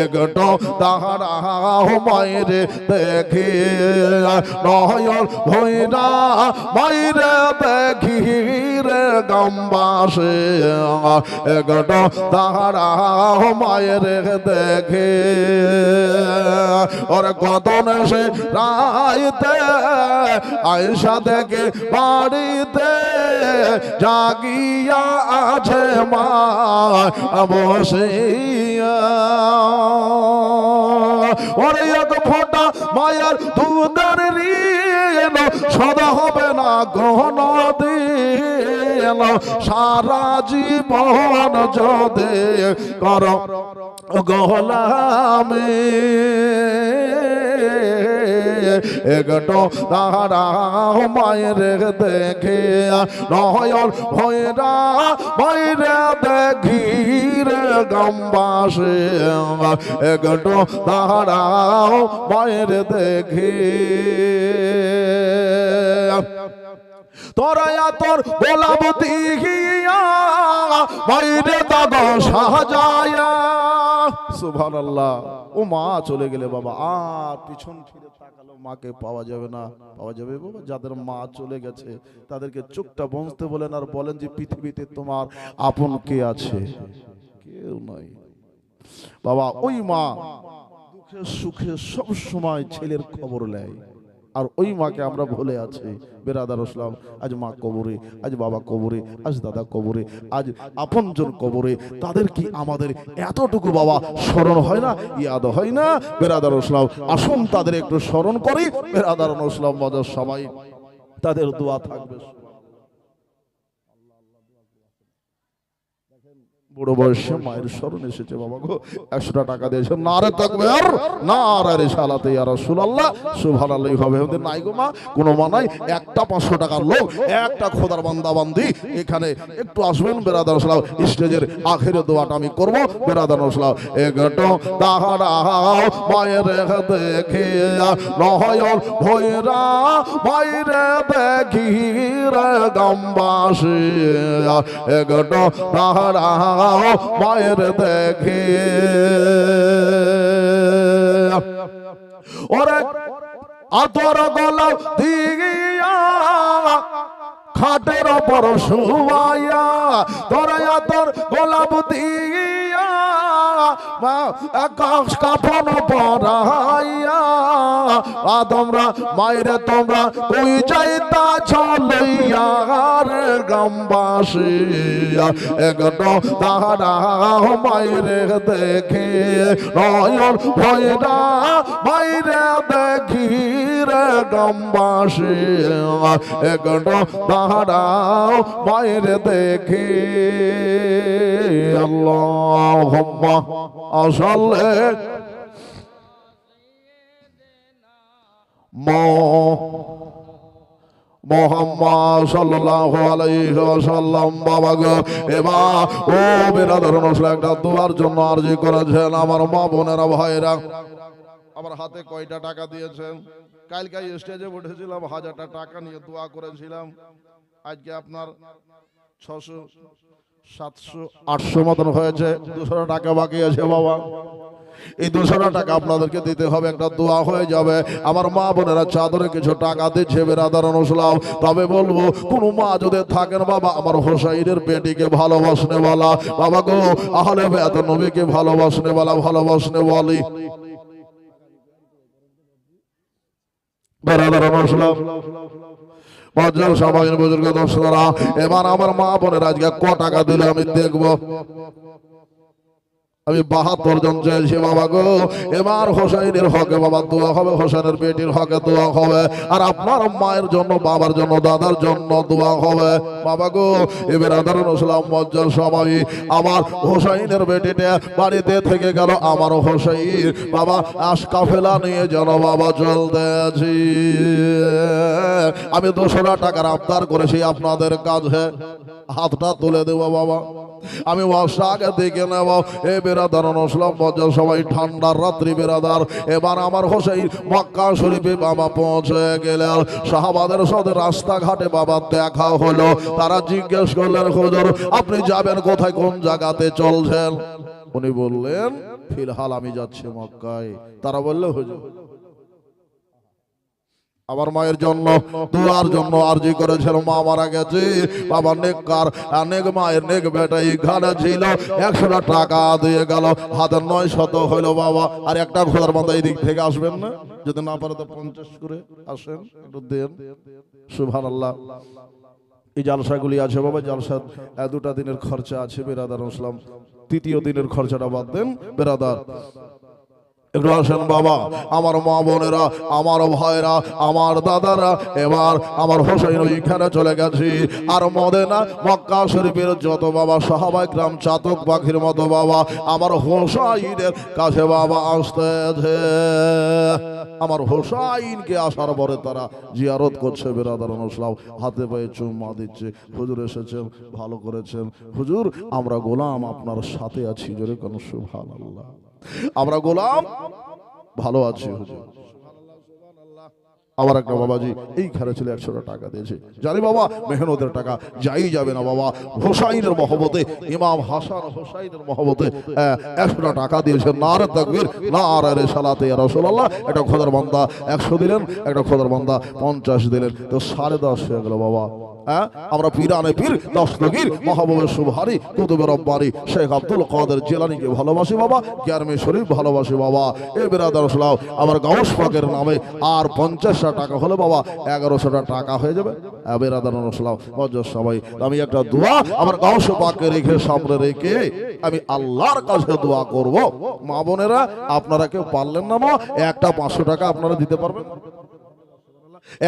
একটু দাঁড়াও মায়ের দেখি নয়ন ভৈরা মায়ের দেখি রে গাম্বাসে একটু দাঁড়াও মায়ের দেখি ওর কদন সে রাইতে আয়সা দেখে বাড়িতে জাগিয়া আছে মা বসিয়া ওরে এক ফোঁটা মায়ের দুধের ঋণ সদা হবে না গহন দিন সারা জীবন যদি কর গোলামি একটু দাঁড়াও মায়ের দেখে নয়ন ভৈরা মায়ের দেখি রে গাম্বাসে একটু দাঁড়াও মায়ের দেখে তোরা তোর গোলাপ দিহিয়া বাইরে তগ সাজায়া সুবহানাল্লাহ। ও মা চলে গেলে বাবা আর পিছন ফিরে তাকালো মাকে পাওয়া যাবে না। পাওয়া যাবে বাবা? যাদের মা চলে গেছে তাদেরকে চোখটা বন্ধতে বলেন আর বলেন যে পৃথিবীতে তোমার আপন কে আছে? কেউ নাই বাবা। ওই মা দুঃখে সুখে সব সময় ছেলের খবর নেয় আর ওই মাকে আমরা ভুলে আছি। বেরাদার ইসলাম, আজ মা কবরে, আজ বাবা কবরে, আজ দাদা কবরে, আজ আপনজন কবরে। তাদের কি আমাদের এতটুকু বাবা স্মরণ হয় না, ইয়াদ হয় না? বেরাদার ইসলাম, আসুন তাদের একটু স্মরণ করি। বেরাদার ইসলাম মজার সবাই তাদের দোয়া থাকবে। বুড়ো বয়সে মায়ের স্মরণ এসেছে বাবা গো, 100 টাকা দিয়েছে। নারে তাকবীর, নারে রিসালাতে ইয়া রাসূলুল্লাহ, সুবহানাল্লাহ হবে। ওদের নাই গো মা, কোনো মানাই। একটা 500 টাকার লোক, একটা খোদার বান্দা বান্দি এখানে একটু আসবেন। বেরাদার ইসলাম, স্টেজের আখেরে দোয়াটা আমি করব। বেরাদার ইসলাম, একটু দাঁড়াও মায়ের দেখে নয়ন ভৈরা মায়ের দেখি রে গাম্বাসে একটু দাঁড়াও মায়ের দেখে ওরে আতর গোলাপ দিয়া খাটের ওপর শুয়াইয়া তোরা আতর গোলাপ দিয়া কাফন পরাইয়া তোমরা মায়েরে তোমরা কই যাইতা চলইয়া রে গাম্বাসে একটু দাঁড়াও মায়েরে দেখে নয়ন ভৈরা মায়েরে দেখি রে গাম্বাসে একটু দাঁড়াও মায়েরে দেখে। আল্লাহুম্মা সাল্লি মুহাম্মদ সাল্লাল্লাহু আলাইহি ওয়াসাল্লাম। বাবা গো, এবার ও বেরাদার নসলা একটা দোয়ার জন্য আরজি করেছেন আমার মা বোনেরা ভাইরা। আমার হাতে কয়টা টাকা দিয়েছেন? কালকে স্টেজে উঠেছিলাম, 1000টা টাকা নিয়ে দোয়া করেছিলাম। আজকে আপনার 600 700 800 মতন হয়েছে, 200 টাকা বাকি আছে বাবা। এই 200 টাকা আপনাদেরকে দিতে হবে, একটা দোয়া হয়ে যাবে। আমার মা বোনেরা চাদরে কিছু টাকা দিচ্ছে বেরাদার ইসলাম। তবে বলবো কোন মা যদি থাকেন বাবা, আমার হোসাইনের বেটিকে ভালোবাসনে বলা বাবা গো, আহলে বেত নবীকে ভালোবাসনে বলা, ভালোবাসনে বলি বেরাদার ইসলাম। মজার সবাই বুজুর্গ দর্শকরা, এবার আমার মা বোনের আজকে ক টাকা দিলে আমি দেখবো। আমি 72 জন চাইছি বাবা গো। এবার হোসাইনের হকে বাবা দোয়া হবে, হোসেনের বেটির হকে দোয়া হবে, আর আপনার মায়ের জন্য, বাবার জন্য, দাদার জন্য দোয়া হবে বাবা গো। এবার আদারুন ইসলাম মজ্জার সবাই, আমার হোসাইনের বেটিটা বাড়িতে থেকে গেল, আমার হোসাইন বাবা আশকাফেলা নিয়ে যেন বাবা চলতে আছি। আমি 200 টাকার আবদার করেছি আপনাদের কাছে, হাতটা তুলে দেবো বাবা। আমি ওয়াসাকে দেখে নেব। এ বেরাদার নসলাম মজা সবাই, ঠান্ডার রাত্রি বেরাদার। এবার আমার হোসেন মক্কা শরীফে বাবা পৌঁছে গেলেন। সাহাবাদের সাথে রাস্তাঘাটে বাবা দেখা হলো। তারা জিজ্ঞেস করলেন হুজুর আপনি যাবেন কোথায়, কোন জায়গাতে চলছেন? উনি বললেন ফিলহাল আমি যাচ্ছি মক্কায়। তারা বললো হুজুর আমার মায়ের জন্য দোয়ার জন্য আরজি করেছিল, মা মারা গেছে, বাবা নেককার নেক মায়ের নেক বেটা এখানে ছিল, 100 টাকা দিয়ে গেল, হাতে 900 হইল বাবা। আর একটা খোদার বান্দা এই দিক থেকে আসবেন না, যদি না পারে তো 50 করে আসেন, একটু দেন। সুবহানাল্লাহ। এই জালসাগুলি আছে বাবা, জালসা 2টা দিনের খরচা আছে বেরাদার ইসলাম, 3য় দিনের খরচাটা বাদ দেন বেরাদার। একটু আসেন বাবা, আমার মা বোনেরা, আমার ভাইরা, আমার দাদারা, এবার আমার হোসেন ওইখানে চলে গেছি। আর মদিনা মক্কা শরীফের যত বাবা সাহাবায়ে کرام চাতক পাখির মতো বাবা আমার হোসাইনের কাছে বাবা আসতেছে। আমার হোসাইনকে আসার পরে তারা জিয়ারত করছে বেরাদার ইসলাম, হাতে পায়ে চুম্মা দিচ্ছে। হুজুর এসেছেন, ভালো করেছেন হুজুর, আমরা গোলাম আপনার সাথে আছি, জোরে কোন সুবহানাল্লাহ। আমরা গোলাম ভালো আছি হুজুর। আমার একটা বাবাজি এইখানে ছিল 100 টাকা দিয়েছে, জানি বাবা মেহনতের টাকা যাই যাবে না বাবা, হোসাইনের মহব্বতে, ইমাম হাসান হোসাইনের মহব্বতে 100 টাকা দিয়েছে। নারে তাকবীর, নারে রিসালাতে ইয়া রাসূলুল্লাহ। একটা খোদার বান্দা 100 দিলেন, একটা খোদার বান্দা 50 দিলেন, তো 10.5 হয়ে গেল বাবা। আমরা পীরানে পীর দস্তগীর মাহবুবে সুবহানি কুতুবে রব্বানি শেখ আব্দুল কাদের জিলানীকে ভালোবাসি বাবা, গ্যারমে শরীফ ভালোবাসি বাবা। এ বিরাদার ইসলাম আমার গাউস পাকের নামে আর 50 টাকা হলে বাবা 1100 টাকা হয়ে যাবে। বিরাদার ইসলাম মজ্জস সবাই, আমি একটা দোয়া আমার গাউস পাকে রেখে সামনে রেখে আমি আল্লাহর কাছে দোয়া করব। মা বোনেরা আপনারা কেউ পারলেন না মা, একটা 500 টাকা আপনারা দিতে পারবেন?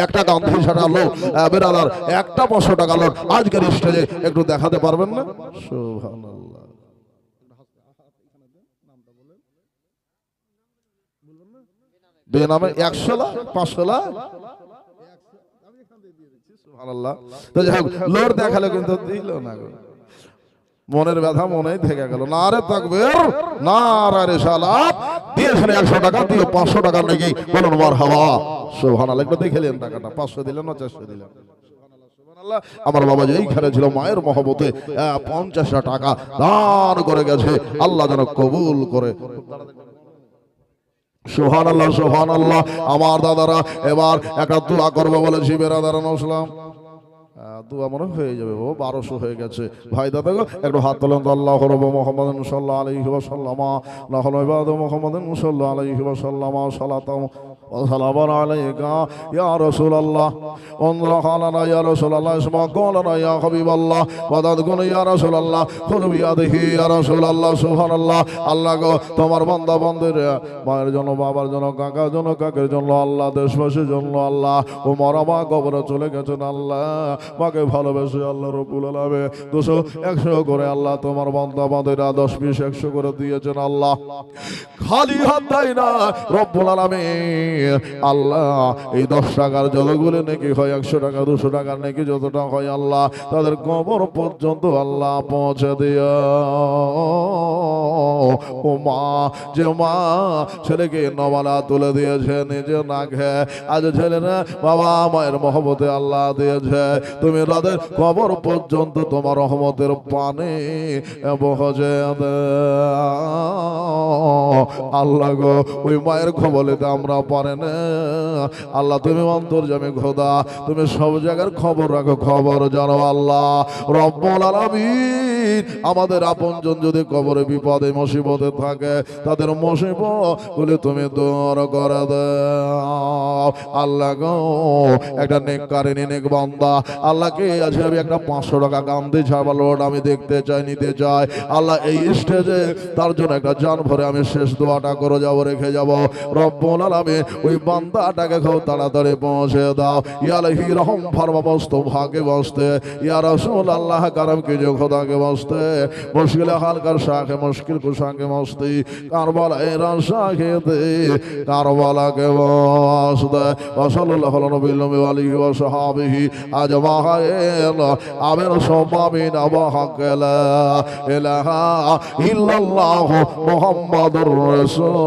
একটা গান্ধী ছাড়া লোক বেরাদার, একটা 500 টাকা লোক আজকের স্টেজে একটু দেখাতে পারবেন না? সুবহানাল্লাহ। বেনামে 100 লাখ 500 লাখ সুবহানাল্লাহ। তো যাই হোক, লোক দেখালো কিন্তু দিল না, মনের ব্যথা মনেই থেকে গেল। নারে তাকবীর, নারে রিসালাত। দিয়েছেন 100 টাকা, দিয়ে 500 টাকা নাকি বলুন মারহাবা। সুবহানাল্লাহ। একটু দেখলেন টাকাটা, 500 দিলেন না 400 দিলেন? সুবহানাল্লাহ। আমার বাবা যে এইখানে ছিল মায়ের মহব্বতে 50 টাকা দান করে গেছে, আল্লাহ যেন কবুল করে। সুবহানাল্লাহ সুবহানাল্লাহ। আমার দাদারা এবার একটা দোয়া করবে বলেছি বেরাদার ইসলাম, দোয়া মনে হয়ে যাবে, 1200 হয়ে গেছে। ভাই দাদা একটু হাত তোলেন তো। আল্লাহ রব্বু মুহাম্মাদিন সাল্লাল্লাহু আলাইহি ওয়া সাল্লামা নাহনু ইবাদু মুহাম্মাদিন সাল্লাল্লাহু আলাইহি ওয়া সাল্লামা সালাতাম ওয়া সালামান আলাইকা ইয়া রাসূলুল্লাহ ওয়া খালানা ইয়া রাসূলুল্লাহ ইসমা কালানা ইয়া হাবিবাল্লাহ ওয়া দাদগুন ইয়া রাসূলুল্লাহ খুন বিয়াদিহি ইয়া রাসূলুল্লাহ। সুবহানাল্লাহ। আল্লাহ গো তোমার বান্দা বান্দিরা মায়ের জন্য, বাবার জন্য, কাকার জন্য, কাকের জন্য, আল্লাহ দেশবাসীর জন্য, আল্লাহ ও মরা মা কবরে চলে গেছেন, আল্লাহ মাকে ভালোবেসে আল্লাহ রব্বুল আলামিন 200 100 করে আল্লাহ তোমার বান্দা বান্দিরা 10 20 100 করে দিয়েছেন। আল্লাহ খালি হাত দেয় না রব্বুল আলামিন, আল্লাহ এই 10 টাকার যতগুলো নাকি হয়, 100 টাকা 200 টাকার নাকি যতটা হয়, আল্লাহ তাদের কবর পর্যন্ত আল্লাহ পৌঁছে দিও। ও মা, যে মা ছেলেকে নওয়ালা তুলে দিয়েছে নিজে না খেয়ে, আজ ছেলেরা বাবা মায়ের মহব্বতে আল্লাহ দিয়েছে, তুমি তাদের কবর পর্যন্ত তোমার রহমতের পানি বহজে আল্লাহ গো। ওই মায়ের খবরেতে আমরা পারে না, আল্লাহ তুমি অন্তর্যামী খোদা, তুমি সব জায়গার খবর রাখো, খবর জানো আল্লাহ রব্বুল আলামিন। আমাদের আপনজন যদি কবরে বিপদে মুসিবতে থাকে, তাদের মুসিবত গুলি তুমি দূর করে দাও আল্লাহ গো। একটা নেককারিনী নেক বান্দা আল্লাহকে আজ আমি একটা 500 টাকা গান্ধী ছাড়ালোড আমি দেখতে চাই, নিতে চাই আল্লাহ। এই স্টেজে তার জন্য একটা জান ভরে আমি শেষ দোয়াটা করে যাবো, রেখে যাবো। রব্বুল আলামিন ওই বান্দাটাকে খুব তাড়াতাড়ি পৌঁছে দাও। ইয়া আলাইহি রহম ফরমা বস্তু ভাগে বসতে, ইয়া রাসূলুল্লাহ কারম কি যে খোদাকে বসতে, মুশকিল হালকার শাখে মুশকিল কুশাকে মস্তি, কারবালা এর শাখে দে কারবালাকে বসতে। ওয়া সাল্লাল্লাহু আলাইহি ওয়া সাহাবিহি আজমাইন আমির সুবহানাল্লাহ ওয়া হাক্কালা ইলাহা ইল্লাল্লাহ মুহাম্মাদুর রাসূলুল্লাহ।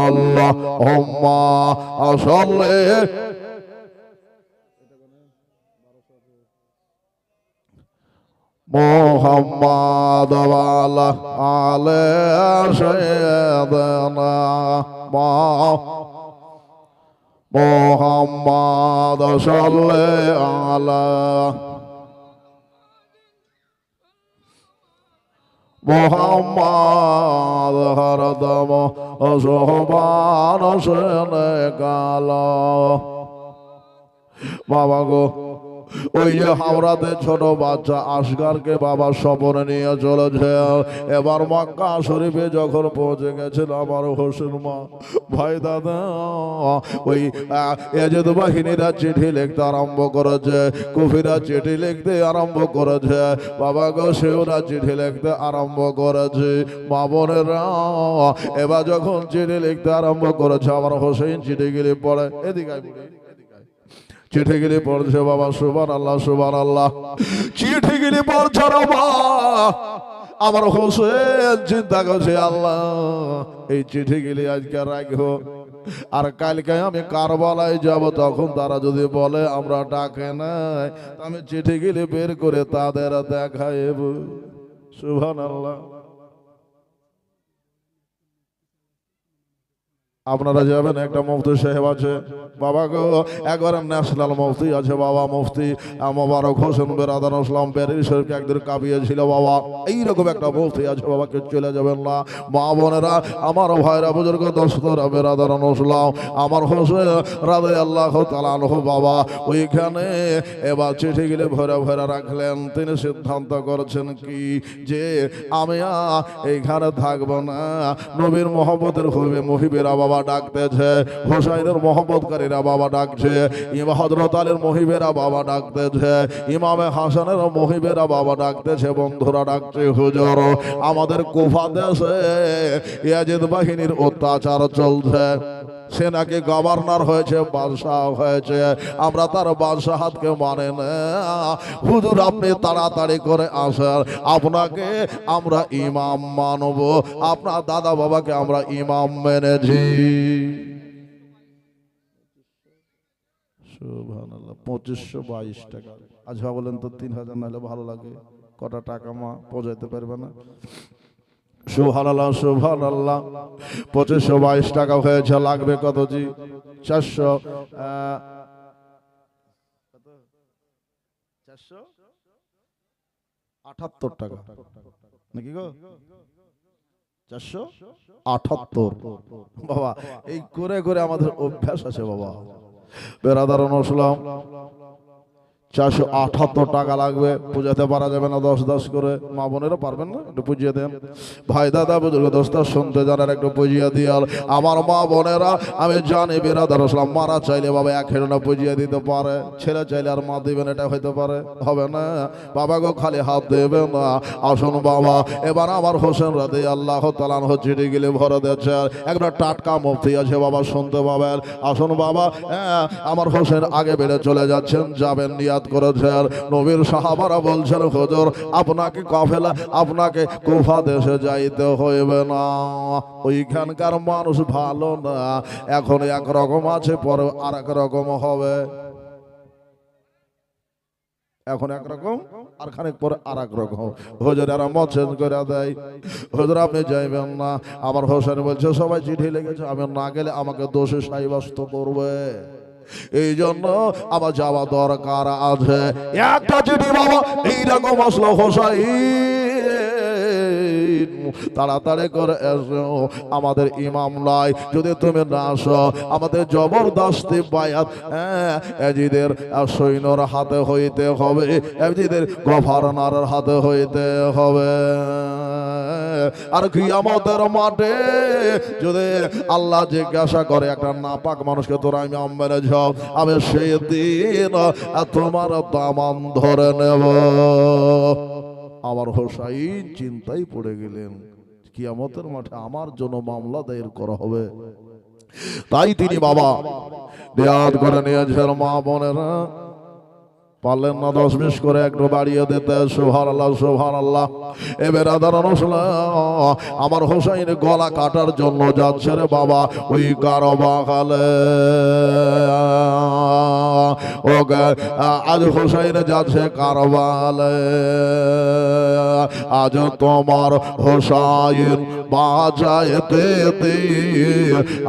আল্লাহুম্মা সাল্লি মুহাম্মাদ ওয়া আলা আলি সাইয়্যিদিনা মুহাম্মাদ সাল্লাল্লাহু আলা মুহাম্মাদ হরদম সোহবান সেনে কালো। বাবা গো, ওই যে হাওড়াতে ছোট বাচ্চা আসগারকে বাবা স্বপনে নিয়ে চলেছে। এবার মক্কা শরীফে যখন পৌঁছে গেছিল আমার হোসেন মা, ভাই দাদা ওই এজেদ বাহিনীরা চিঠি লিখতে আরম্ভ করেছে, কুফিরা চিঠি লিখতে আরম্ভ করেছে। বাবা গো, সেওরা চিঠি লিখতে আরম্ভ করেছে। মা বোনেরা এবার যখন চিঠি লিখতে আরম্ভ করেছে, আমার হোসেন চিঠিগুলি পড়ে, এদিকে চিঠিগুলি পড়ছে বাবা। সুবহানাল্লাহ সুবহানাল্লাহ, চিঠিগুলি পড়ছে বাবা। আমার হোসেন চিন্তা করছে, আল্লাহ এই চিঠিগুলি আজকে রাখবো, আর কালকে আমি কারবালায় যাব, তখন তারা যদি বলে আমরা ডাকে নাই, আমি চিঠিগুলি বের করে তাদের দেখাইব। সুবহানাল্লাহ। আপনারা যাবেন, একটা মুফতি সাহেব আছে বাবা গো, একবার ন্যাশনাল মুফতি আছে বাবা, মুফতি মোবারক হোসেন বেরাদার ইসলাম প্যারিস শরীফকে একদিন কাঁপিয়েছিল বাবা। এইরকম একটা মুফতি আছে বাবা, কে চলে যাবেন না। মা বোনেরা, আমার ভাইরা, বুজুর্গ দোস্তরা, বেরাদার ইসলাম, আমার হোসেন রাদিয়াল্লাহু তাআলা আনহু বাবা ওইখানে এবার চিঠিগুলি ভরে ভরে রাখলেন। তিনি সিদ্ধান্ত করেছেন কি, যে আমি এইখানে থাকবো না। নবীর মহব্বতের মুহিবেরা বাবা ডাকতেছে, হোসাইনের মহব্বতকারীরা বাবা ডাকছে, হযরত আলীর মুহিবেরা বাবা ডাকতেছে, ইমামে হাসানের মুহিবেরা বাবা ডাকতেছে, বন্ধুরা ডাকছে। হুজুর, আমাদের কুফা দেশে ইয়াজিদ বাহিনীর অত্যাচার চলছে। সে নাকি গভর্নর হয়েছে, বাদশাহ হয়েছে, আমরা তার বাদশাহাতকে মানে না। হুজুর, আপনি তাড়াতাড়ি করে আসেন, আপনাকে আমরা ইমাম মানব। আপনার দাদা বাবাকে আমরা ইমাম মেনেছি। সুবহানাল্লাহ। 2522 টাকা। আচ্ছা বলেন তো, 3000 না হলে ভালো লাগে? কটা টাকা মা পৌঁছাইতে পারবে না? সুবহানাল্লাহ সুবহানাল্লাহ। 2522 টাকা হয়েছে, লাগবে কত জি? 478 টাকা নাকি গো? 478 বাবা। এই করে করে আমাদের অভ্যাস আছে বাবা। বেরাদার ইসলাম, 478 টাকা লাগবে, পূজাতে পারা যাবে না 10-10 করে? মা বোনেরা পারবেন না? একটু পুজিয়ে দেন। ভাই দাদা বুজুর্গ দোস্ত শুনতে জানার একটু পুজিয়ে দিয়াল। আমার মা বোনেরা, আমি জানি বেরাদার ইসলাম মারা চাইলে বাবা 1 হেডনা পুজিয়ে দিতে পারে, ছেলে চাইলে আর মা দিবেন, এটা হইতে পারে? হবে না বাবা গো, খালি হাত দেবে না। আসুন বাবা, এবার আমার হোসেন রাদিয়াল্লাহু তাআলা আনহু চিঠিগুলি ভরে দিয়েছে। একটা টাটকা মুফতি আছে বাবা, শুনতে পাবেন। আসুন বাবা, আমার হোসেন আগে বেড়ে চলে যাচ্ছেন, যাবেন নিয়াত করেছেন। নবীর সাহাবারা বলছেন, হুজুর আপনাকে কাফেলা, আপনাকে কুফা দেশে যাইতে হইবে না, ওইখানকার মানুষ ভালো না। এখন একরকম আছে, পরে আর এক রকম হবে। এখন একরকম, আর খানিক পরে আর এক রকম। হুজুর এরা মত চেঞ্জ করে দেয়। হুজুর আপনি যাইবেন না। আমার হোসেন বলছে, সবাই চিঠি লিখেছে, আমি না গেলে আমাকে দোষী সাব্যস্ত করবে, এই জন্য আমার যাওয়া দরকার আছে। একটা চিঠি বাবা এইরকম আসলো, হোসাইন তাড়াতাড়ি করে এসো, আমাদের ইমাম নাই, যদি তুমি না আসো আমাদের জবরদস্তি বায়াত এজিদের সৈন্যর হাতে হইতে হবে, এজিদের গভর্নরের হাতে হইতে হবে। আর কিয়ামতের মাঠে যদি আল্লাহ জিজ্ঞাসা করে একটা নাপাক মানুষকে, তোরা ইমাম মেনেছ, আমি সেই দিন তোমার দামান ধরে নেব। আমার হোসাইন চিন্তায় পড়ে গেলেন, কিয়ামতের মাঠে আমার জন্য মামলা দায়ের করা হবে। তাই তিনি বাবা নিয়াত করে নিয়েছেন। মা বোনেরা, পারলেন না 10-20 করে একটু বাড়িয়ে দিতে। সুবহানাল্লাহ সুবহানাল্লাহ। এবার আদারণ আমার হোসাইন গলা কাটার জন্য যাচ্ছে রে বাবা ওই কারবালায়। ও আজ হোসাইন যাচ্ছে কারবালায়, আজ তোমার হোসাইন বাজাইতে দে,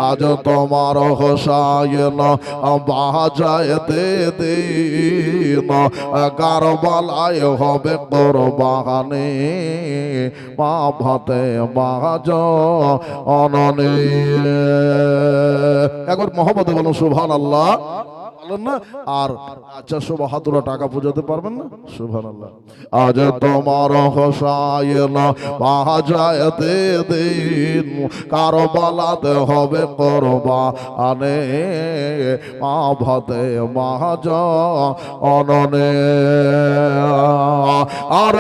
আজ তোমার হোসাইন বাজাইতে দে, কারবালায় হবে কোরবানি মা ভাতে বাজ অননে। একবার মহব্বতে বলুন সুবহানাল্লাহ না। আর 472 টাকা পূজাতে পারবেন না? সুবহানাল্লাহ। আজ তোমার হোসাইন বাজাইতে দিন, কারবালাতে হবে কোরবানি মা ভাতে বাজ অননে। আর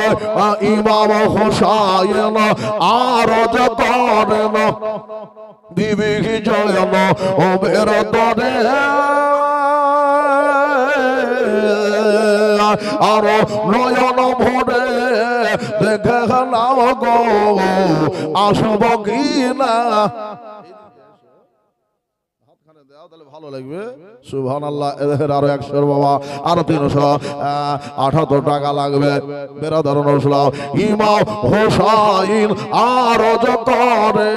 ইমাম হোসাইন আর যতন বিবি জয়ন ও বেরতনে, আর নয়ন ভরে দেখে নাও গো আসব কি না। ভালো লাগবে। সুবহানাল্লাহ। এদের আরো 100 বাবা, আরো 378 টাকা লাগবে। বেরাদারন ইসলাম ইমাম হোসাইন আর করে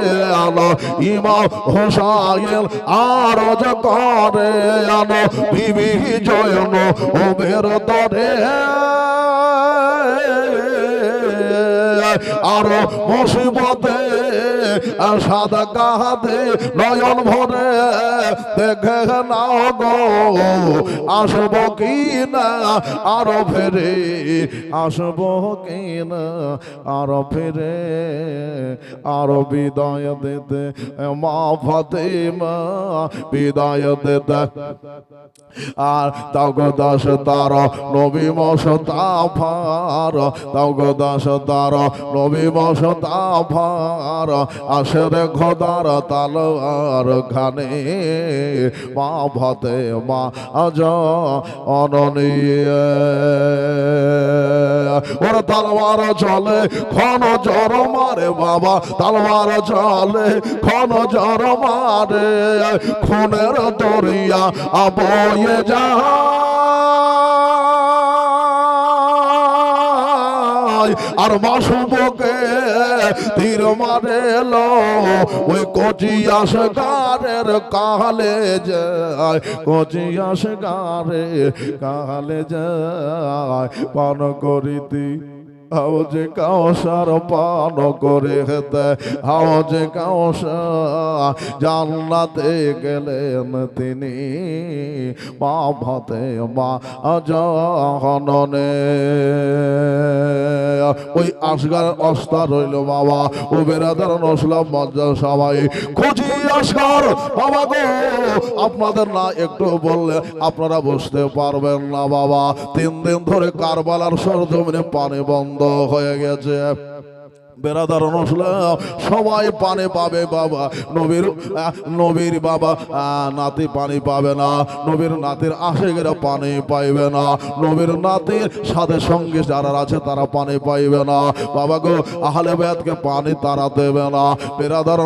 আলো, ইমাম হোসাইন আর করে আলো বিবি জয়ন ও বেরদরে, আর মুসিবতে সাদা কাহাতে নয়ন ভরে দেখে নাও গো আসব কি না, আরো ফেরে আসব কি না, আরো ফেরে আরো বিদায় দিতে মা ফাতেমা বিদায় দিতে। আর তাও গো দাস তার নবী মুস্তাফার, তাও গো দাস তার নবী মুস্তাফার আসরে খোদার তালোয়ার খানে মা ভাতে মা আজ অননী। ওর তালওয়ার চলে ক্ষণ জ্বর মারে বাবা, তালওয়ার চলে ক্ষণ জ্বর মারে, খুনের দরিয়া বয়ে যায়, আর মাসুমকে তীর মারে লো ওই কচিয়াস গারের কালে যায়, কচিয়াস গারে কালে যায়, পান করিতি হাউজে কাউসার পান করে হেতে, হাউজে কাউসার জান্নাতে গেলেন তিনি মা ভাতে মা জহননে। ওই আসগার অস্তা রইল বাবা, ও বেরাদার নসলাম মজ্জা সবাই খুঁজি আসগার বাবা গো। আপনাদের না একটু বললে আপনারা বুঝতে পারবেন না বাবা। 3 দিন ধরে কারবালার সরজমিনে পানি বন্ধ হয়ে গেছে। বেরাদার সবাই পানি পাবে বাবা, নবীর বাবা নাতি পানি পাবে না, নবীর নাতির আশেকেরা পানি পাইবে না, নবীর নাতির সাথে সঙ্গে যারা আছে তারা পানি পাইবে না বাবা গো। আহলে বায়াতকে পানি তারা দেবে না। বেরাদার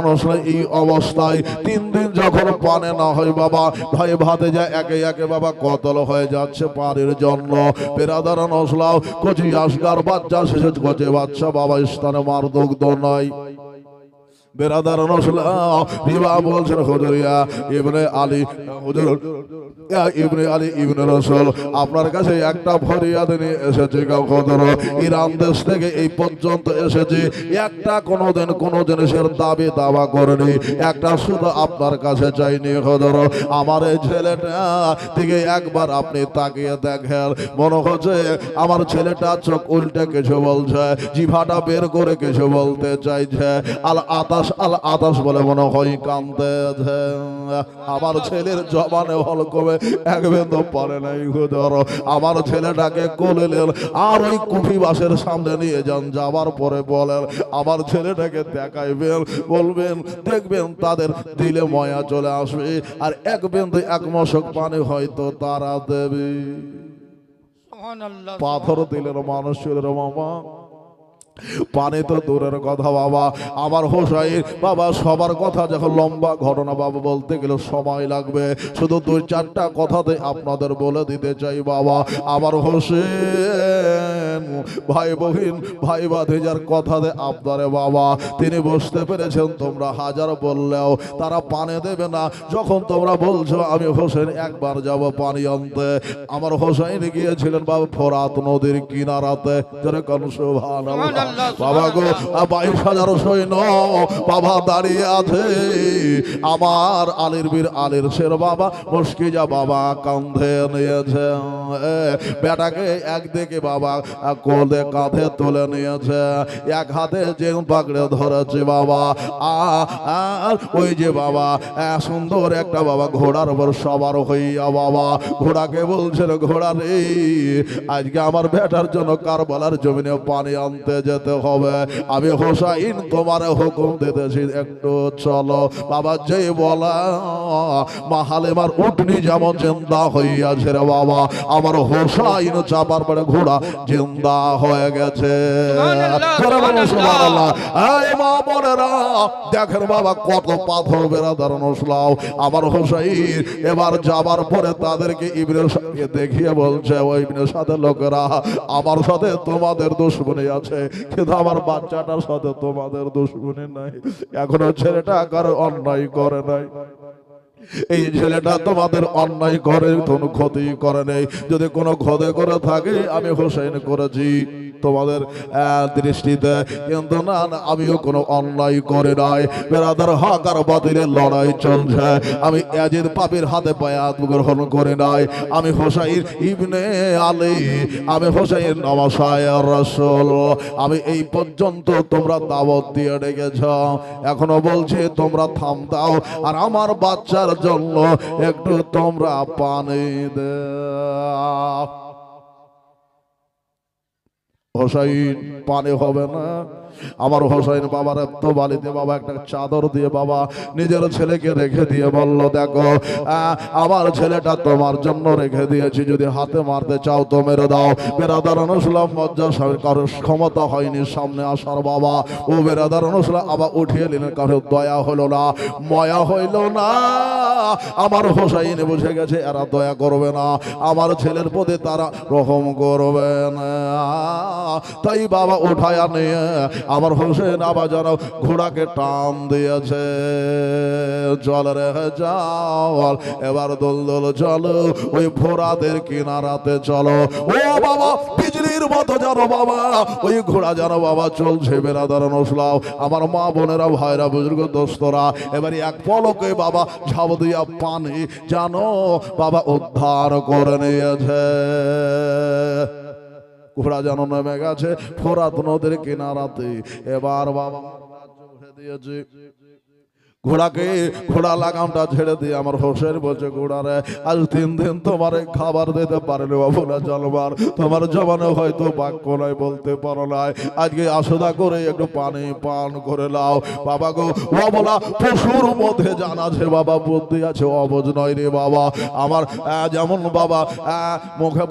এই অবস্থায় 3 দিন যখন পানি না হয় বাবা, ভাই ভাতে যায় একে একে বাবা কতল হয়ে যাচ্ছে পানির জন্য। বেরাদার নসলাও কচি আসগার বাচ্চা শেষে কচে বাচ্চা বাবা স্থানে দুগ্ধ নয়। বেরাদার রিবা বলছেন হুজুরিয়া ইবনে আলী, হুজুর ইবনে আলী ইবনে রাসূল আপনার কাছে একটা ফরিয়াদ নিয়ে এসেছি হুজুর। ইরান দেশ থেকে এই পর্যন্ত এসেছি, একটা কোনোদিন কোনো জিনিসের দাবি দাওয়া করেনি, একটা শুধু আপনার কাছে চাইনি হুজুর। আমার এই ছেলেটা থেকে একবার আপনি তাকিয়ে দেখেন, মনে হচ্ছে আমার ছেলেটা চোখ উল্টে কিছু বলছে, জিভাটা বের করে কিছু বলতে চাইছে, আল আতাস বলে মনে হয় কাঁদতেছে। আমার ছেলের জবানে হল কবে এক বিন্দু পড়ে নাই হুজুর। আমার ছেলেটাকে কোলে নেন আর ওই কুফি বাসের সামনে নিয়ে যান, যাবার পরে বলেন আমার ছেলেটাকে দেখাইবেন, বলবেন দেখবেন তাদের দিলে ময়া চলে আসবে, আর এক বিন্দু এক মশক পানি হয়তো তারা দেবে। পাথর দিলেন মানুষের মামা, পানি তো দূরের কথা বাবা। আমার হোসাইন বাবা সবার কথা যখন লম্বা ঘটনা বাবা বলতে গেলে সময় লাগবে, শুধু 2-4টা কথাতে আপনাদের বলে দিতে চাই বাবা। আমার হোসেন ভাই বহিন ভাই ভাতিজার কথাতে আপনারে বাবা তিনি বুঝতে পেরেছেন তোমরা হাজার বললেও তারা পানি দেবে না। যখন তোমরা বলছো আমি হোসেন একবার যাব পানি আনতে, আমার হোসাইন গিয়েছিলেন বাবা ফোরাত নদীর কিনারাতে, যেরকম সুবহানাল্লাহ বাবা গো। 22,000 সৈন্য বাবা দাঁড়িয়ে আছে, আমার আলীর বীর আলীর শের বাবা মুশকিজা বাবা কাঁধে নিয়েছে, বেটাকে একদিকে বাবা কোলে কাঁধে তুলে নিয়েছে, এক হাতে যে পাকড়ে ধরেছে বাবা। আর ওই যে বাবা সুন্দর একটা বাবা ঘোড়ার উপর সবার হইয়া বাবা ঘোড়াকে বলছিল, ঘোড়া রে আজকে আমার বেটার জন্য কারবালার জমিনে পানি আনতে যেতে হবে, আমি হোসাইন তোমার হুকুম দিতেছি একটু চলো বাবা। যে বলা মা হালেমার উটনি যেমন জিন্দা হইয়াছে রে বাবা, আমার হোসাইন চাপার পরে ঘোড়া জিন্দা হয়ে গেছে। দেখেন বাবা কত পাথর বেরাদার নসলাও। আমার হোসাইন এবার যাবার পরে তাদেরকে ইবনের সাথে দেখিয়ে বলছে, ওই ইবনের সাথে লোকেরা আমার সাথে তোমাদের দুশমনী আছে, কিন্তু আমার বাচ্চাটার সাথে তোমাদের দুশমনী নাই। এখনো ছেলেটা কারো অন্যায় করে নাই, এই ছেলেটা তোমাদের অন্যায় করে কোনো ক্ষতি করে নেই, যদি কোনো ক্ষতি করে থাকে আমি হোসেন করেছি তোমাদের দৃষ্টিতে, কিন্তু না আমিও কোনো অন্যায় করে নাই। বেরাদার হক আর বাতিলের লড়াই চলছে, আমি ইয়াজিদ পাপীর হাতে বায়াত গ্রহণ করে নাই, আমি হোসাইন ইবনে আলী, আমি হোসাইন নওয়াসায়ের রাসূল, আমি এই পর্যন্ত তোমরা দাওয়াত দিয়ে রেখেছ, এখনো বলছি তোমরা থাম দাও আর আমার বাচ্চার জন্য একটু তোমরা পানি দাও। হোসাইন পানি হবে না, আমার হোসাইন বাবার এত বালিতে বাবা একটা চাদর দিয়ে বাবা নিজের ছেলেকে রেখে দিয়ে বলল, দেখো আমার ছেলেটা তোমার জন্য রেখে দিয়েছি, যদি হাতে মারতে চাও তো মেরে দাও। বেরাদার অনুসলাম মজ্জা কারোর ক্ষমতা হয়নি সামনে আসার বাবা, ও বেরাদার অনুসলাম আবার উঠিয়ে নিলেন, কারোর দয়া হলো না ময়া হইল না। আমার হোসাইন বুঝে গেছে এরা দয়া করবে না, আমার ছেলের প্রতি তারা রহম করবে না, তাই বাবা উঠায়া নিয়ে আমার হোসেন আবার যেন ঘোড়াকে টান দিয়েছে, জল রে জল এবার দোল দোল চলো ওই ফোরাতের কিনারাতে চলো। ও বাবা বিজলির মতো জানো বাবা ওই ঘোড়া জানো বাবা চলছে। বেরাদার নসলাও আমার মা বোনেরা ভাইরা বুজুর্গ দোস্তরা এবার এক পলকে বাবা ঝাঁপ দিয়া পানি জানো বাবা উদ্ধার করে নিয়েছে। ঘোড়া যেন নেমে গেছে ফোরাত নদীর কিনারাতে, এবার বাবা দিয়েছে ঘোড়াকে, ঘোড়া লাগামটা ছেড়ে দিয়ে আমার হোসেন বলছে, ঘোড়ারে আজ 3 দিন তোমার খাবার দিতে পারেনি বাবু না জলবার, তোমার জবানে হয়তো বাক্য নয় বলতে পারো নাই, আজকে আসদা করে একটু পানি পান করে নাও। বাবা গো বলা পশুর মধ্যে জানা আছে বাবা বুদ্ধি আছে, অবুঝ নয় রে বাবা আমার। যেমন বাবা মুখে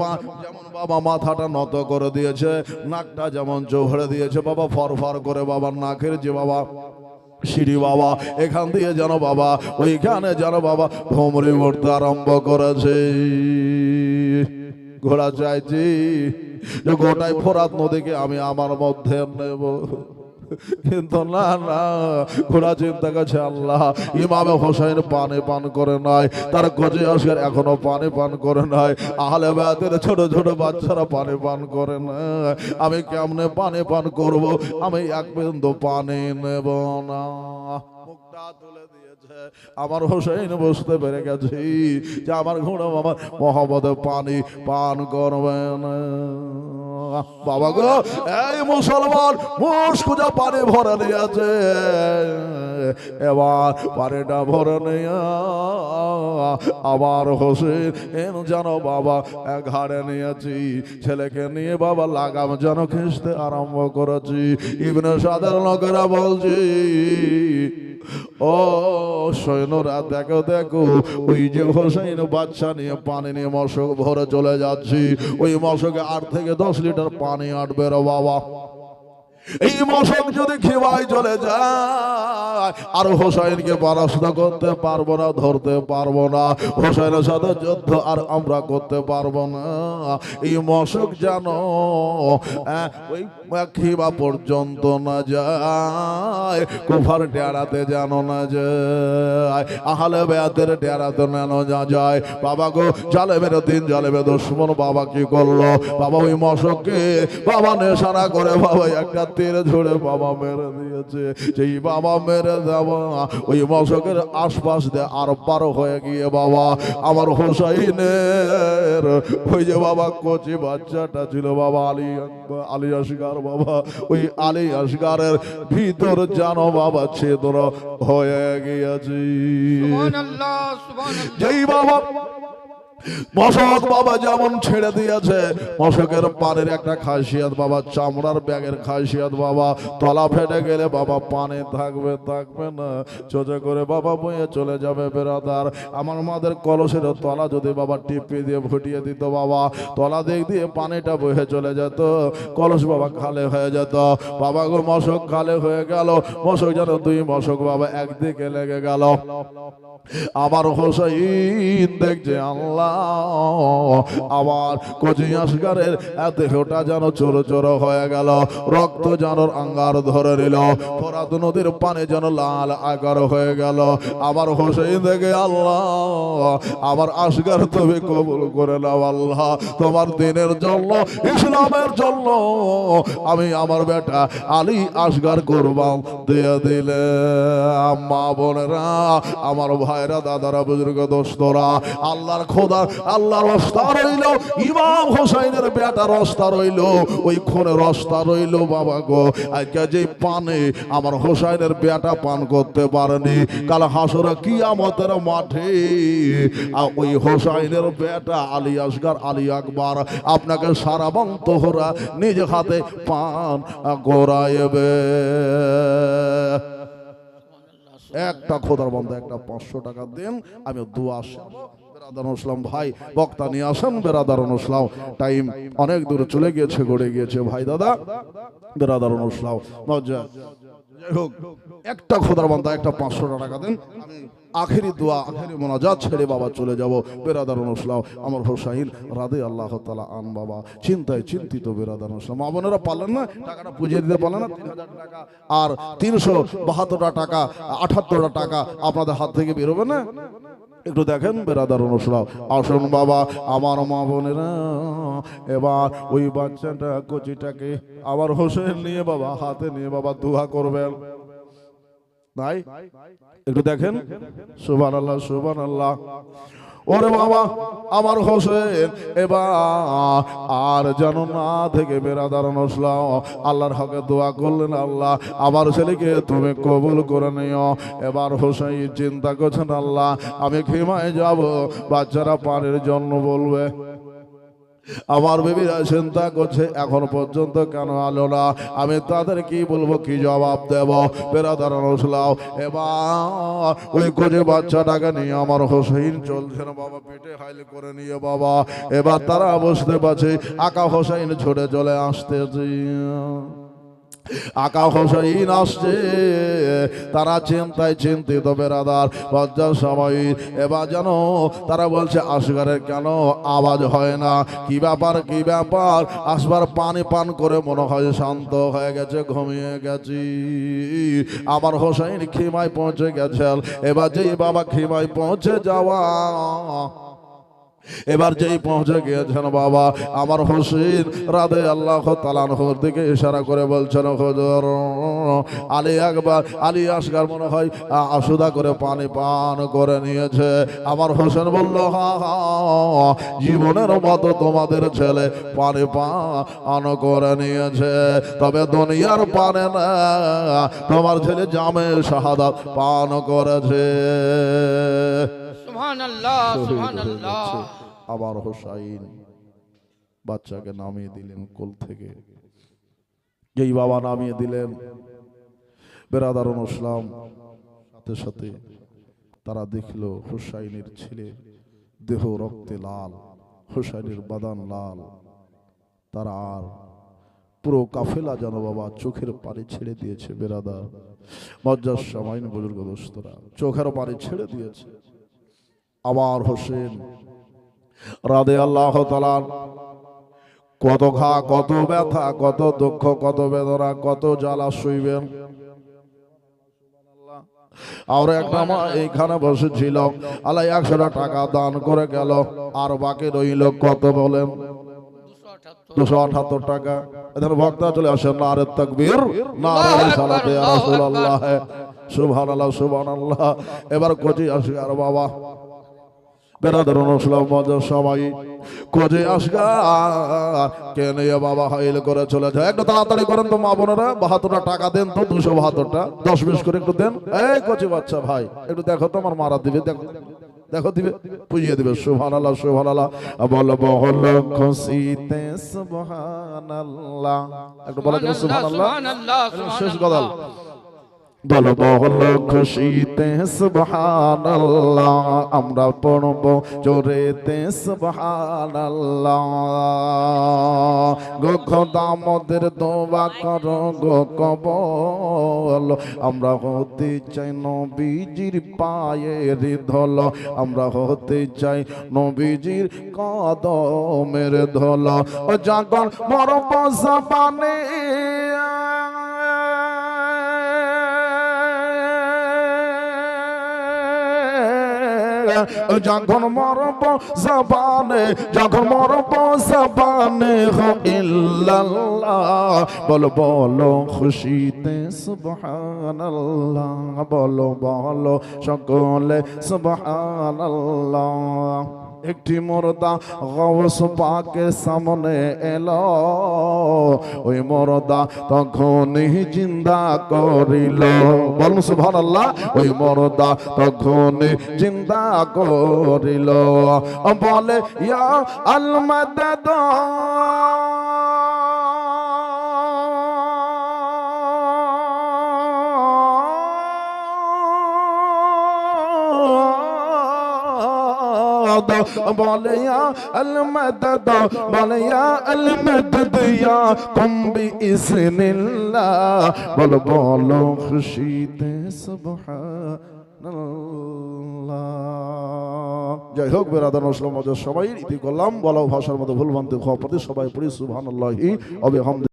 যেমন বাবা মাথাটা নত করে দিয়েছে, নাকটা যেমন জোহরে দিয়েছে বাবা ফরফর করে বাবা নাকের যে বাবা সিঁড়ি বাবা এখান দিয়ে যেন বাবা ওইখানে যেন বাবা ভ্রমরে উঠতে আরম্ভ করেছে। ঘোড়া চাইছি যে গোটাই ফোরাত নদীকে আমি আমার মধ্যে নেব, কিন্তু না না ঘোড়া চিন্তা করছে আল্লাহ ইমামে হোসেন পানি পান করে নাই, তার গজে আসের এখনো পানি পান করে নাই, আহলে বায়াতের ছোট ছোট বাচ্চারা পানি পান করে না, আমি কেমনে পানি পান করব, আমি এক বিন্দু পানি নেব না। মুখটা তুলে দিয়েছে আমার হোসেন, বুঝতে পেরে গেছি যে আমার ঘোড়া আমার মহব্বতে পানি পান করবে না। বাবা গো এই মুসলমান মুশকুজা পানি ভরে নিয়েছে, এবার পানিটা ভরে নিয়ে আবার হোসেন যেন বাবা ঘাড়ে নিয়েছি, ছেলেকে নিয়ে বাবা লাগাম যেন খিঁচতে আরম্ভ করেছি। ইবনে সাদের লোকেরা বলছি ও সৈন্যরা দেখো দেখো ওই যে হোসেন বাচ্চা নিয়ে পানি নিয়ে মশক ভরে চলে যাচ্ছি, ওই মশকে 8 থেকে 10 লিটার পানি আটবে রে বাবা। এই মশক যদি খেবাই চলে যায় আর হোসাইনকে পড়াশোনা করতে পারবো না, ধরতে পারবো না, হোসাইনের সাথে যুদ্ধ আর আমরা করতে পারবো না। এই মশক জানো ওই খিবা পর্যন্ত না যায়, কুফার ডেরাতে জানো না যায়, আহলে বেয়াতের ডেরাতে নেনো না যায়। বাবা গো, জালেমের দিন জালেমের দুশমন বাবা কি করলো বাবা, ওই মশককে বাবা নেশানা করে বাবা একটা তীর ঝুড়ে বাবা মেরে দিয়েছে। সেই বাবা মেরে দেওয়া ওই মশকের আশপাশ দিয়ে আর পার হয়ে গিয়ে বাবা আমার হোসাইনের ওই যে বাবা কচি বাচ্চাটা ছিল বাবা আলী আসগার বাবা, ওই আলী আসগারের ভিতর জানো বাবা ছেদর হয়ে গিয়েছে। যেই বাবা মশক বাবা যেমন ছেড়ে দিয়েছে, মশকের পানের একটা খাসিয়াত বাবা, চামড়ার ব্যাগের খাসিয়াত বাবা, তলা ফেটে গেলে বাবা পানি থাকবে থাকবে না, সোজা করে বাবা বয়ে চলে যাবে। বেরাদার আমার মাদের কলসের তলা যদি বাবা টিপে দিয়ে ফুটিয়ে দিত বাবা, তলা দিক দিয়ে পানিটা বয়ে চলে যেত, কলস বাবা খালে হয়ে যেত। বাবা গো, মশক খালে হয়ে গেল, মশক যেন 2 মশক বাবা একদিকে লেগে গেল। আবার হোসাইন দেখছে আল্লাহ আবার কচি আসগারের দেহটা যেন চোর চোর হয়ে গেল, রক্ত যেন আঙ্গার ধরে নিল, ফোরাত নদীর পানি যেন লাল আকার হয়ে গেল। আবার হোসাইন দেখে আল্লাহ আমার আসগার তুমি কবুল করে নাও আল্লাহ, তোমার দিনের জন্য ইসলামের জন্য আমি আমার বেটা আলী আসগার কুরবান দিয়ে দিলে। মা বোনেরা, আমার ভাইরা, দাদারা, বুজুর্গ, দোস্তরা, আল্লাহর খোদা আল্লাহর রাস্তা রইল, ইমাম হোসাইনের বেটা রাস্তা রইল, ওই খুনের রাস্তা রইল বাবা গো। আজকে যে পানে আমার হোসাইনের বেটা পান করতে পারেনি, কাল হাসরে কিয়ামতের মাঠে ওই হোসাইনের বেটা আলী আসগার আলী আকবর আপনাকে সারা বন্তহরা নিজ হাতে পান গড়াইবে। একটা খোদার বন্ধ একটা 500 টাকা দেন, আমি দোয়া আসাবো। বেরাদারুল ইসলাম ভাই বক্তা নিয়ে আসেন। বেরাদারুল ইসলাম টাইম অনেক দূরে চলে গিয়েছে, গড়ে গিয়েছে ভাই দাদা। বেরাদারুল ইসলাম মজা, যাই হোক একটা খোদার বন্ধ একটা 500 টাকা দেন, আমি আখেরি দোয়া আখেরি মোনাজাত ছেড়ে বাবা চলে যাব। বেরাদারুল ইসলাম আমার হোসাইন রাদিয়াল্লাহু তাআলা আন বাবা চিন্তায় চিন্তিত। বেরাদারুল ইসলাম মা বোনেরা পারলেন না, টাকাটা পুজিয়ে দিতে পারলেন না, 3000 টাকা আর 372 টাকা 78 টাকা আপনাদের হাত থেকে বেরোবে না, একটু দেখেন। বেরাদারুল ইসলাম আসুন বাবা আমার মা বোনেরা, এবার ওই বাচ্চাটা কচিটাকে আবার হোসেন নিয়ে বাবা হাতে নিয়ে বাবা দোয়া করবেন। নাই একটু দেখেন, সুবহানাল্লাহ সুবহানাল্লাহ। ওরে বাবা আমার হোসেন এবার আর যেন না থেকে বেরাদারুল ইসলাম আল্লাহর হকে দোয়া করলেন, আল্লাহ আমার ছেলেকে তুমি কবুল করে নিও। এবার হোসেন চিন্তা করছেন, আল্লাহ আমি খিমায় যাব, বাচ্চারা পানির জন্য বলবে। আমার বেবিরা চিন্তা করছে এখন পর্যন্ত কেন আলো না, আমি তাদের কি বলবো, কি জবাব দেব। বেরাদারুল ইসলাম এবার ওই কোজে বাচ্চাটাকে নিয়ে আমার হোসেন চলছেন বাবা, পেটে হাইল করে নিয়ে বাবা। এবার তারা বুঝতে পারছে আকা হোসেন ছুটে চলে আসতেছে, আকা হোসেন আসছে, তারা চিন্তায় চিন্তিত। বেরাদার লজ্জার সময় এবার যেন তারা বলছে আসগারের কেন আওয়াজ হয় না, কি ব্যাপার কি ব্যাপার। আসবার পানি পান করে মনে হয় শান্ত হয়ে গেছে, ঘুমিয়ে গেছি। আমার হোসেন খিমায় পৌঁছে গেছেন। এবার যেই বাবা খিমায় পৌঁছে যাওয়া, এবার যেই পৌঁছে গিয়েছেন বাবা আমার হোসেন রাদিয়াল্লাহু তাআলা আনহুর দিকে ইশারা করে বলছেন, হুজুর আলী আকবর আলী আসগার মনে হয় আসুদা করে পানি পান করে নিয়েছে। আমার হোসেন বলল, জীবনের মতো তোমাদের ছেলে পানি পান করে নিয়েছে, তবে দুনিয়ার পানে না, তোমার ছেলে জামে শাহাদাত পান করেছে। সুবহানাল্লাহ সুবহানাল্লাহ। আবার হোসাইন বাচ্চাকে নামিয়ে দিলেন কোল থেকে। যেই বাবা নামিয়ে দিলেন বেরাদারুল ইসলাম সাথে সাথে তারা দেখলো হুসাইনের ছেলে দেহ রক্তে লাল, হুসাইনের বাদান লাল। তারা আর পুরো কাফেলা যেন বাবা চোখের পানি ছেড়ে দিয়েছে। বেরাদার মজ্জার সামাইন বুজুর্গ দোস্তরা, চোখের পানি ছেড়ে দিয়েছে। আবার হোসেন রাদিয়াল্লাহু তাআলা কত ঘা, কত ব্যথা, কত দুঃখ, কত বেদনা, কত জ্বালা সইবেন। আর একটা মা এইখানে বসেছিল, আল্লাহ 100 টাকা দান করে গেল, আর বাকি রইল কত বলেন? 278 টাকা। এদের ভক্তা চলে আসেন, নারে তাকবীর, নারে সালাতে ইয়া রাসূলুল্লাহ, সুবহানাল্লাহ সুবহানাল্লাহ। এবার কোচি আসে আর বাবা বেরাদার অনুসলাম মজার সবাই কোচে আসগা কে নিয়ে বাবা হাইল করে চলে যায়। একটু তাড়াতাড়ি করেন তো মা বোনেরা, 72 টাকা দেন তো, 272টা 10-20 করে একটু দেন। এই কোচি বাচ্চা ভাই একটু দেখো তো, আমার মারা দিবে, দেখো দেখো দিবে, পুজিয়ে দিবে। সুবহানাল্লাহ সুবহানাল্লাহ, বলবো হলো খুশিতে সুবহানাল্লাহ, একটু বলা যাবে সুবহানাল্লাহ। শেষ গদাল বলবো হলো খুশিতে সুবহানাল্লাহ, আমরা পড়বো জোরেতে সুবহানাল্লাহ। গো খোদা মোদের দোয়া করো গো কবল, আমরা হতে চাই নবীজির পায়ের ধল, আমরা হতে চাই নবীজির কদমের ধল। ও যখন মরব জবানে যখন মরব জবানে, যখন মরব জবানে হো ইল্লাল্লাহ, বলো বলো খুশিতে সুবহানাল্লাহ, বলো বলো সকলে সুবহানাল্লাহ। একটি মুর্দা গাউস পাকের সামনে এলো, ওই মুর্দা তখনই জিন্দা করিল, বলুন সুবহানাল্লাহ। ওই মুর্দা তখনই জিন্দা করিল, বলে ইয়া আল মাদাদ, বলে ইয়া আল মাদাদ, বলে ইয়া আল মাদাদ ইয়া কুম বিইজনিল্লাহ, বলো বলো খুশিতে সুবহানাল্লাহ। যাই হোক বেরাদার মুসলিম মজার সবাই ইতি করলাম, বলা ভাষার মধ্যে ভুল ভ্রান্তি ক্ষমা সবাই পড়ি সুবহানাল্লাহি ওয়া বিহামদিহি।